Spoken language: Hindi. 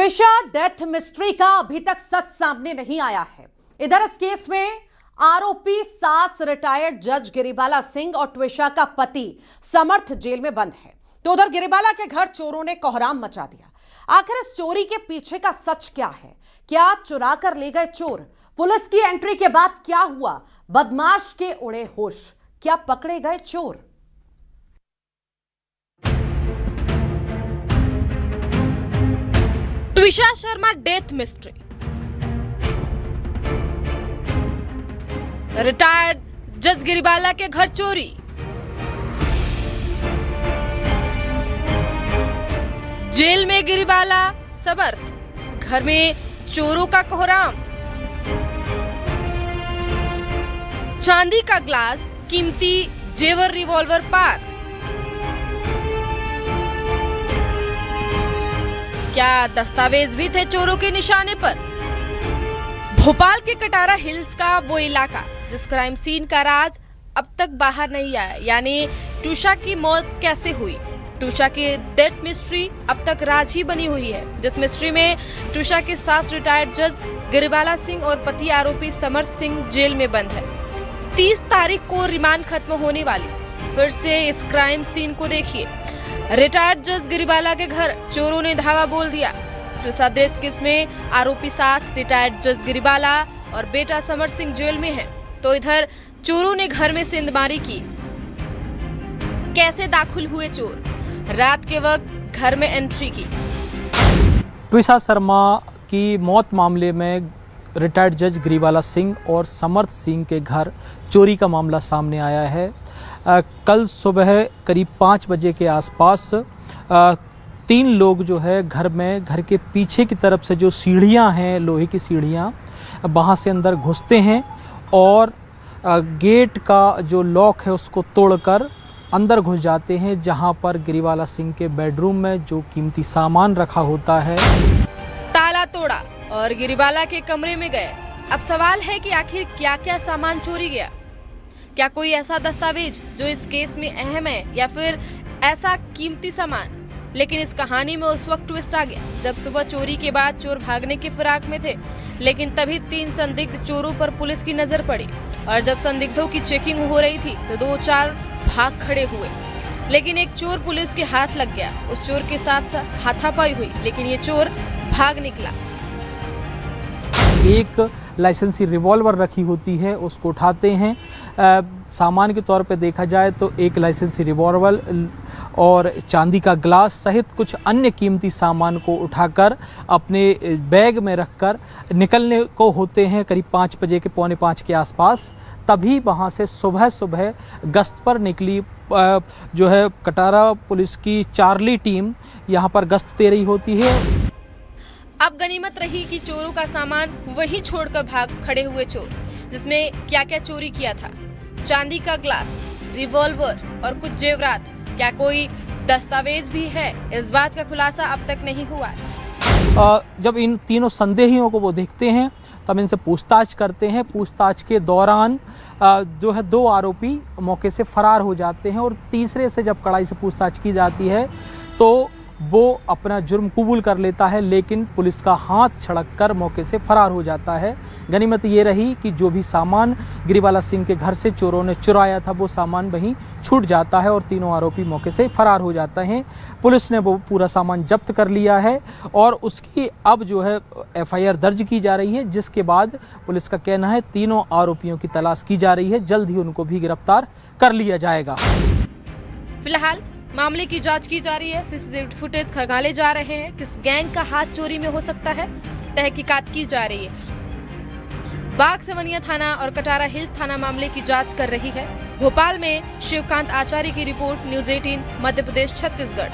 ट्विशा डेथ मिस्ट्री का अभी तक सच सामने नहीं आया है। इधर इस केस में आरोपी सास रिटायर्ड जज गिरिबाला सिंह और ट्विशा का पति समर्थ जेल में बंद है, तो उधर गिरिबाला के घर चोरों ने कोहराम मचा दिया। आखिर इस चोरी के पीछे का सच क्या है? क्या चुरा कर ले गए चोर? पुलिस की एंट्री के बाद क्या हुआ? बदमाश के उड़े होश, क्या पकड़े गए चोर? Twisha Sharma death mystery. Retired जज गिरिबाला के घर चोरी। जेल में गिरिबाला समर्थ, घर में चोरों का कोहराम। चांदी का ग्लास, कीमती जेवर, रिवॉल्वर पार। क्या दस्तावेज भी थे चोरों के निशाने पर? भोपाल के कटारा हिल्स का वो इलाका जिस क्राइम सीन का राज अब तक बाहर नहीं आया, यानी ट्विशा की मौत कैसे हुई। ट्विशा की डेथ मिस्ट्री अब तक राज ही बनी हुई है, जिस मिस्ट्री में ट्विशा के सास रिटायर्ड जज गिरिबाला सिंह और पति आरोपी समर्थ सिंह जेल में बंद है। 30 तारीख को रिमांड खत्म होने वाली। फिर से इस क्राइम सीन को देखिए। रिटायर्ड जज गिरिबाला के घर चोरों ने धावा बोल दिया। ट्विशा डेथ केस में आरोपी सास रिटायर्ड जज गिरिबाला और बेटा समर्थ सिंह जेल में है, तो इधर चोरों ने घर में सेंधमारी की। कैसे दाखिल हुए चोर? रात के वक्त घर में एंट्री की। ट्विशा शर्मा की मौत मामले में रिटायर्ड जज गिरिबाला सिंह और समर्थ सिंह के घर चोरी का मामला सामने आया है। कल सुबह करीब 5 बजे के आसपास 3 लोग जो है घर के पीछे की तरफ से जो सीढ़ियां हैं, लोहे की सीढ़ियां, वहां से अंदर घुसते हैं और गेट का जो लॉक है उसको तोड़कर अंदर घुस जाते हैं, जहां पर गिरिबाला सिंह के बेडरूम में जो कीमती सामान रखा होता है। ताला तोड़ा और गिरिबाला के कमरे में गए। अब सवाल है कि आखिर क्या क्या सामान चोरी गया? क्या कोई ऐसा दस्तावेज जो इस केस में अहम है, या फिर ऐसा कीमती सामान? लेकिन इस कहानी में उस वक्त ट्विस्ट आ गया जब सुबह चोरी के बाद चोर भागने के फिराक में थे, लेकिन तभी 3 संदिग्ध चोरों पर पुलिस की नजर पड़ी। और जब संदिग्धों की चेकिंग हो रही थी तो 2-4 भाग खड़े हुए, लेकिन एक चोर पुलिस के हाथ लग गया। उस चोर के साथ हाथापाई हुई, लेकिन ये चोर भाग निकला। एक लाइसेंसी रिवॉल्वर रखी होती है, उसको उठाते हैं। सामान के तौर पे देखा जाए तो एक लाइसेंसी रिवॉल्वर और चांदी का ग्लास सहित कुछ अन्य कीमती सामान को उठाकर अपने बैग में रखकर निकलने को होते हैं करीब 5 बजे के 4:45 के आसपास। तभी वहां से सुबह गश्त पर निकली जो है कटारा पुलिस की चार्ली टीम यहां पर गश्त दे रही होती है। अब गनीमत रही कि चोरों का सामान वहीं छोड़कर भाग खड़े हुए चोर, जिसमें क्या क्या चोरी किया था। चांदी का ग्लास, रिवॉल्वर और कुछ जेवरात। क्या कोई दस्तावेज भी है? इस बात का खुलासा अब तक नहीं हुआ है। जब इन तीनों संदेहियों को वो देखते हैं तब इनसे पूछताछ करते हैं। पूछताछ के दौरान जो है 2 आरोपी मौके से फरार हो जाते हैं और तीसरे से जब कड़ाई से पूछताछ की जाती है तो वो अपना जुर्म कबूल कर लेता है, लेकिन पुलिस का हाथ छड़ककर मौके से फरार हो जाता है। गनीमत ये रही कि जो भी सामान गिरिबाला सिंह के घर से चोरों ने चुराया था वो सामान वहीं छूट जाता है और तीनों आरोपी मौके से फरार हो जाते हैं। पुलिस ने वो पूरा सामान जब्त कर लिया है और उसकी अब जो है FIR दर्ज की जा रही है, जिसके बाद पुलिस का कहना है तीनों आरोपियों की तलाश की जा रही है। जल्द ही उनको भी गिरफ्तार कर लिया जाएगा। फिलहाल मामले की जांच की जा रही है। सीसीटीवी फुटेज खंगाले जा रहे हैं। किस गैंग का हाथ चोरी में हो सकता है, तहकीकात की जा रही है। बाग सेवनिया थाना और कटारा हिल्स थाना मामले की जांच कर रही है। भोपाल में शिवकांत आचार्य की रिपोर्ट, न्यूज़ 18 मध्य प्रदेश छत्तीसगढ़।